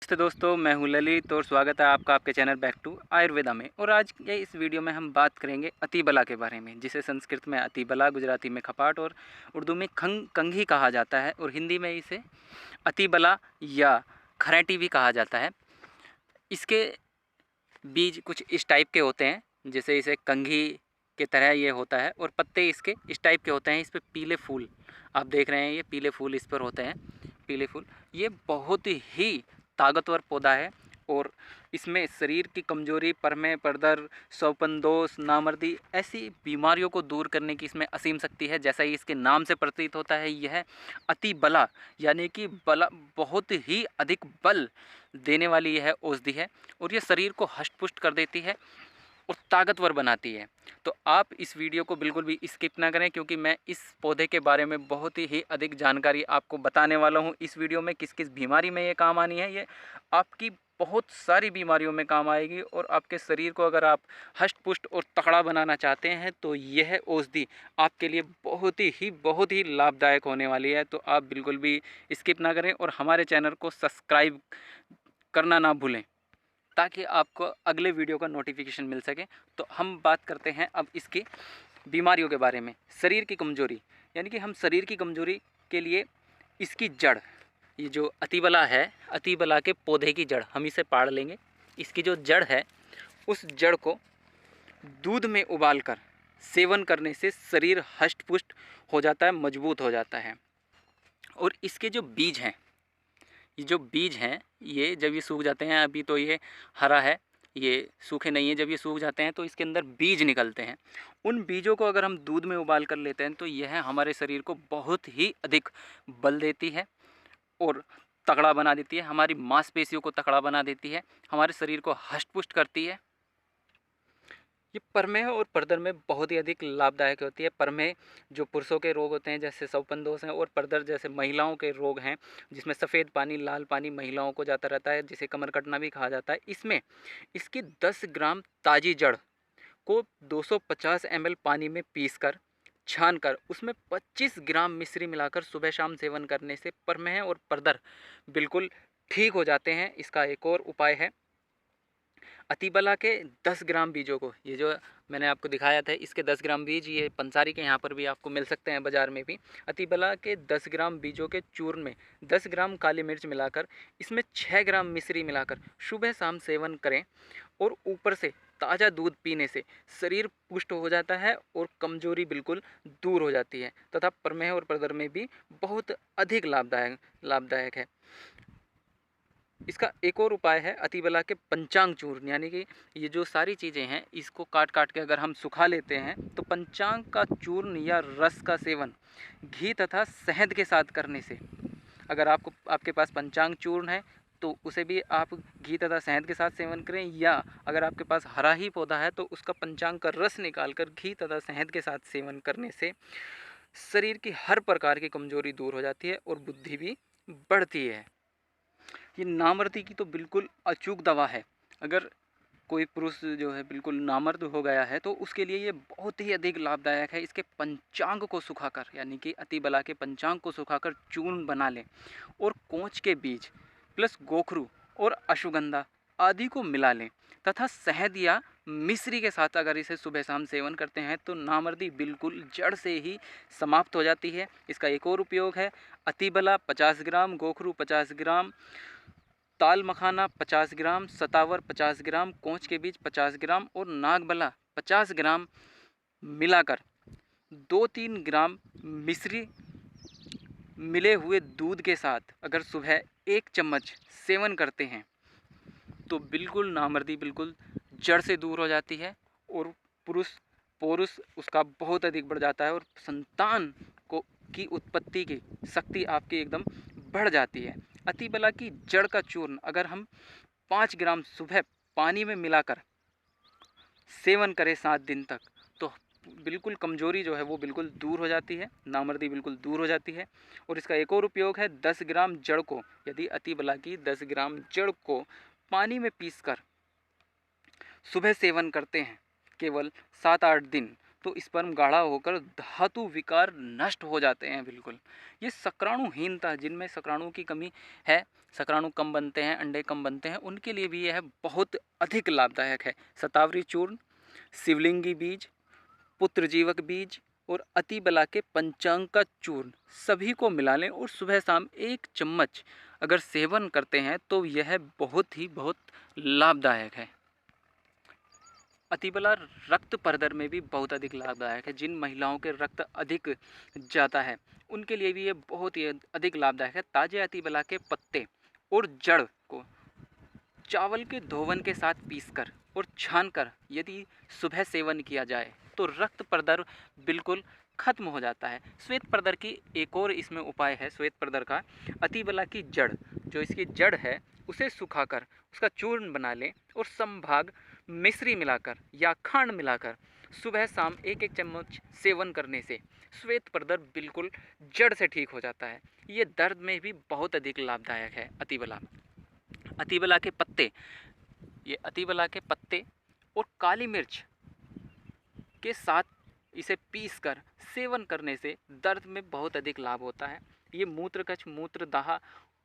नमस्ते दोस्तों, मैं हूं ललित और स्वागत है आपका आपके चैनल बैक टू आयुर्वेदा में। और आज के इस वीडियो में हम बात करेंगे अतिबला के बारे में, जिसे संस्कृत में अतिबला, गुजराती में खपाट और उर्दू में कंघी कहा जाता है और हिंदी में इसे अतिबला या खरेटी भी कहा जाता है। इसके बीज कुछ इस टाइप के होते हैं, जैसे इसे कंघी के तरह ये होता है और पत्ते इसके इस टाइप के होते हैं। इस पर पीले फूल आप देख रहे हैं, ये पीले फूल इस पर होते हैं, पीले फूल। ये बहुत ही ताकतवर पौधा है और इसमें शरीर की कमजोरी, परमे परदर, स्वपन दोष, नामर्दी ऐसी बीमारियों को दूर करने की इसमें असीम शक्ति है। जैसा ही इसके नाम से प्रतीत होता है, यह अति बला यानी कि बला, बहुत ही अधिक बल देने वाली यह औषधि है और यह शरीर को हष्ट-पुष्ट कर देती है और ताकतवर बनाती है। तो आप इस वीडियो को बिल्कुल भी स्किप ना करें, क्योंकि मैं इस पौधे के बारे में बहुत ही अधिक जानकारी आपको बताने वाला हूं। इस वीडियो में किस किस बीमारी में ये काम आनी है, ये आपकी बहुत सारी बीमारियों में काम आएगी और आपके शरीर को अगर आप हष्ट पुष्ट और तगड़ा बनाना चाहते हैं तो यह औषधि आपके लिए बहुत ही लाभदायक होने वाली है। तो आप बिल्कुल भी स्किप ना करें और हमारे चैनल को सब्सक्राइब करना ना भूलें, ताकि आपको अगले वीडियो का नोटिफिकेशन मिल सके। तो हम बात करते हैं अब इसकी बीमारियों के बारे में। शरीर की कमजोरी, यानी कि हम शरीर की कमजोरी के लिए इसकी जड़, ये जो अतिबला है, अतिबला के पौधे की जड़ हम इसे पाड़ लेंगे। इसकी जो जड़ है, उस जड़ को दूध में उबालकर सेवन करने से शरीर हष्ट पुष्ट हो जाता है, मजबूत हो जाता है। और इसके जो बीज हैं, ये जो बीज हैं, ये जब ये सूख जाते हैं, अभी तो ये हरा है, ये सूखे नहीं है, जब ये सूख जाते हैं तो इसके अंदर बीज निकलते हैं। उन बीजों को अगर हम दूध में उबाल कर लेते हैं तो यह हमारे शरीर को बहुत ही अधिक बल देती है और तगड़ा बना देती है, हमारी मांसपेशियों को तगड़ा बना देती है, हमारे शरीर को हष्ट पुष्ट करती है। ये परमेह और परदर में बहुत ही अधिक लाभदायक होती है। परमेह जो पुरुषों के रोग होते हैं जैसे स्वपन दोष हैं, और परदर जैसे महिलाओं के रोग हैं जिसमें सफ़ेद पानी, लाल पानी महिलाओं को जाता रहता है, जिसे कमर कटना भी कहा जाता है। इसमें इसकी 10 ग्राम ताज़ी जड़ को 250 ml पानी में पीसकर छानकर उसमें 25 ग्राम मिश्री मिलाकर सुबह शाम सेवन करने से परमेह और परदर बिल्कुल ठीक हो जाते हैं। इसका एक और उपाय है, अतिबला के 10 ग्राम बीजों को, ये जो मैंने आपको दिखाया था, इसके 10 ग्राम बीज ये पंसारी के यहाँ पर भी आपको मिल सकते हैं, बाज़ार में भी। अतिबला के 10 ग्राम बीजों के चूर्ण में 10 ग्राम काली मिर्च मिलाकर इसमें 6 ग्राम मिश्री मिलाकर सुबह शाम सेवन करें और ऊपर से ताज़ा दूध पीने से शरीर पुष्ट हो जाता है और कमजोरी बिल्कुल दूर हो जाती है, तथा प्रमेह और प्रदर में भी बहुत अधिक लाभदायक है। इसका एक और उपाय है अतिबला के पंचांग चूर्ण, यानी कि ये जो सारी चीज़ें हैं इसको काट काट के अगर हम सुखा लेते हैं तो पंचांग का चूर्ण या रस का सेवन घी तथा शहद के साथ करने से, अगर आपके पास पंचांग चूर्ण है तो उसे भी आप घी तथा शहद के साथ सेवन करें, या अगर आपके पास हरा ही पौधा है तो उसका पंचांग का रस निकालकर घी तथा शहद के साथ सेवन करने से शरीर की हर प्रकार की कमजोरी दूर हो जाती है और बुद्धि भी बढ़ती है। ये नामर्दी की तो बिल्कुल अचूक दवा है। अगर कोई पुरुष जो है बिल्कुल नामर्द हो गया है तो उसके लिए ये बहुत ही अधिक लाभदायक है। इसके पंचांग को सुखाकर, यानी कि अतिबला के पंचांग को सुखाकर चूर्ण बना लें और कोंच के बीज प्लस गोखरू और अश्वगंधा आदि को मिला लें तथा शहद या मिश्री के साथ अगर इसे सुबह शाम सेवन करते हैं तो नामर्दी बिल्कुल जड़ से ही समाप्त हो जाती है। इसका एक और उपयोग है, अतिबला 50 ग्राम, गोखरू 50 ग्राम, ताल मखाना 50 ग्राम, सतावर 50 ग्राम, कोंच के बीज 50 ग्राम और नागबला 50 ग्राम मिलाकर 2-3 ग्राम मिश्री मिले हुए दूध के साथ अगर सुबह 1 चम्मच सेवन करते हैं तो बिल्कुल नामर्दी बिल्कुल जड़ से दूर हो जाती है और पौरुष उसका बहुत अधिक बढ़ जाता है और संतान को की उत्पत्ति की शक्ति आपकी एकदम बढ़ जाती है। अतिबला की जड़ का चूर्ण अगर हम 5 ग्राम सुबह पानी में मिलाकर सेवन करें 7 दिन तक तो बिल्कुल कमजोरी जो है वो बिल्कुल दूर हो जाती है, नामर्दी बिल्कुल दूर हो जाती है। और इसका एक और उपयोग है, 10 ग्राम जड़ को, यदि अतिबला की 10 ग्राम जड़ को पानी में पीसकर सुबह सेवन करते हैं केवल 7-8 दिन तो स्पर्म गाढ़ा होकर धातु विकार नष्ट हो जाते हैं बिल्कुल। ये शुक्राणुहीनता, जिनमें शुक्राणु की कमी है शुक्राणु कम बनते हैं, अंडे कम बनते हैं, उनके लिए भी यह बहुत अधिक लाभदायक है। शतावरी चूर्ण, शिवलिंगी बीज, पुत्रजीवक बीज और अतिबला के पंचांग का चूर्ण सभी को मिला लें और सुबह शाम 1 चम्मच अगर सेवन करते हैं तो यह बहुत लाभदायक है। अतिबला रक्त परदर में भी बहुत अधिक लाभदायक है। जिन महिलाओं के रक्त अधिक जाता है उनके लिए भी ये बहुत ही अधिक लाभदायक है। ताजे अतिबला के पत्ते और जड़ को चावल के धोवन के साथ पीसकर और छानकर यदि सुबह सेवन किया जाए तो रक्त परदर बिल्कुल खत्म हो जाता है। श्वेत परदर की एक और इसमें उपाय है। श्वेत परदर का अतिबला की जड़, जो इसकी जड़ है उसे सुखाकर उसका चूर्ण बना लें और संभाग मिश्री मिलाकर या खांड मिलाकर सुबह शाम 1-1 चम्मच सेवन करने से श्वेत परदर बिल्कुल जड़ से ठीक हो जाता है। ये दर्द में भी बहुत अधिक लाभदायक है अतिबला। अतिबला के पत्ते, ये अतिबला के पत्ते और काली मिर्च के साथ इसे पीसकर सेवन करने से दर्द में बहुत अधिक लाभ होता है। ये मूत्रकच्छ, मूत्रदाह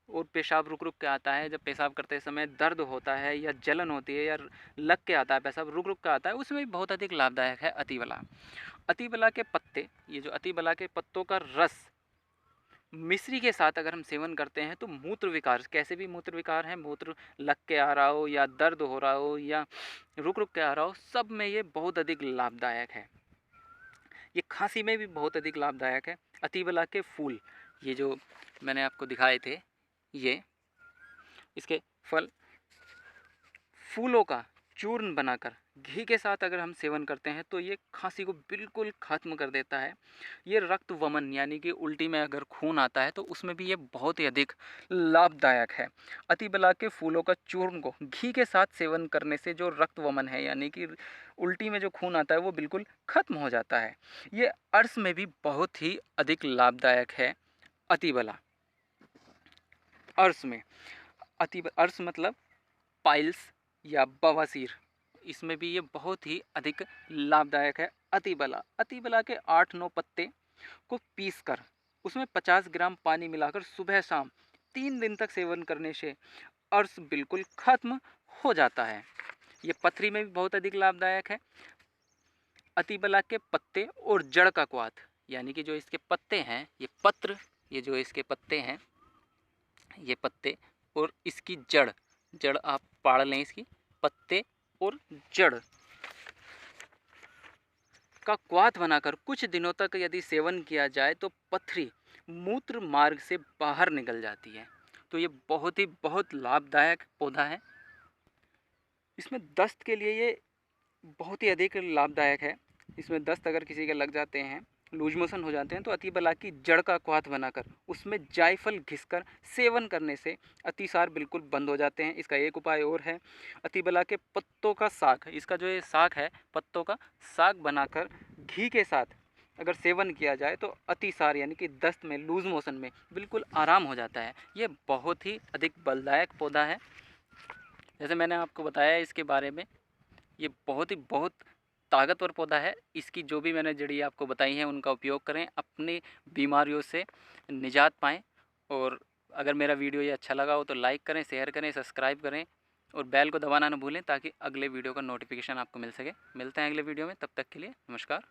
और पेशाब रुक रुक के आता है। जब पेशाब करते समय दर्द होता है या जलन होती है या लग के आता है, पेशाब रुक रुक के आता है, उसमें भी बहुत अधिक लाभदायक है अतिबला। अतिबला के पत्ते, ये जो अतिबला के पत्तों का रस मिश्री के साथ अगर हम सेवन करते हैं तो मूत्र विकार, कैसे भी मूत्र विकार है, मूत्र लग के आ रहा हो या दर्द हो रहा हो या रुक रुक के आ रहा हो, सब में ये बहुत अधिक लाभदायक है। ये खांसी में भी बहुत अधिक लाभदायक है। अतिबला के फूल, ये जो मैंने आपको दिखाए थे, ये इसके फूलों का चूर्ण बनाकर घी के साथ अगर हम सेवन करते हैं तो ये खांसी को बिल्कुल ख़त्म कर देता है। ये रक्त वमन यानी कि उल्टी में अगर खून आता है तो उसमें भी ये बहुत ही अधिक लाभदायक है। अतिबला के फूलों का चूर्ण को घी के साथ सेवन करने से जो रक्त वमन है यानी कि उल्टी में जो खून आता है वो बिल्कुल ख़त्म हो जाता है। ये अर्श में भी बहुत ही अधिक लाभदायक है अतिबला। अर्श में अर्श मतलब पाइल्स या बवासीर, इसमें भी ये बहुत ही अधिक लाभदायक है अतिबला। अतिबला के 8-9 पत्ते को पीसकर उसमें 50 ग्राम पानी मिलाकर सुबह शाम 3 दिन तक सेवन करने से अर्श बिल्कुल खत्म हो जाता है। ये पथरी में भी बहुत अधिक लाभदायक है। अतिबला के पत्ते और जड़ का क्वाथ, यानी कि जो इसके पत्ते हैं, ये पत्र, ये जो इसके पत्ते हैं, ये पत्ते और इसकी जड़ आप पाड़ लें, इसकी पत्ते और जड़ का क्वाथ बनाकर कुछ दिनों तक यदि सेवन किया जाए तो पथरी मूत्र मार्ग से बाहर निकल जाती है। तो ये बहुत लाभदायक पौधा है। इसमें दस्त के लिए ये बहुत ही अधिक लाभदायक है। इसमें दस्त अगर किसी के लग जाते हैं, लूज मोशन हो जाते हैं, तो अतिबला की जड़ का क्वाथ बनाकर उसमें जायफल घिसकर सेवन करने से अतिसार बिल्कुल बंद हो जाते हैं। इसका एक उपाय और है, अतिबला के पत्तों का साग, इसका जो ये साग है, पत्तों का साग बनाकर घी के साथ अगर सेवन किया जाए तो अतिसार यानी कि दस्त में, लूज मोशन में बिल्कुल आराम हो जाता है। ये बहुत ही अधिक बलदायक पौधा है। जैसे मैंने आपको बताया इसके बारे में, ये बहुत ताकतवर पौधा है। इसकी जो भी मैंने जड़ी आपको बताई हैं उनका उपयोग करें, अपनी बीमारियों से निजात पाएँ। और अगर मेरा वीडियो ये अच्छा लगा हो तो लाइक करें, शेयर करें, सब्सक्राइब करें और बेल को दबाना ना भूलें ताकि अगले वीडियो का नोटिफिकेशन आपको मिल सके। मिलते हैं अगले वीडियो में, तब तक के लिए नमस्कार।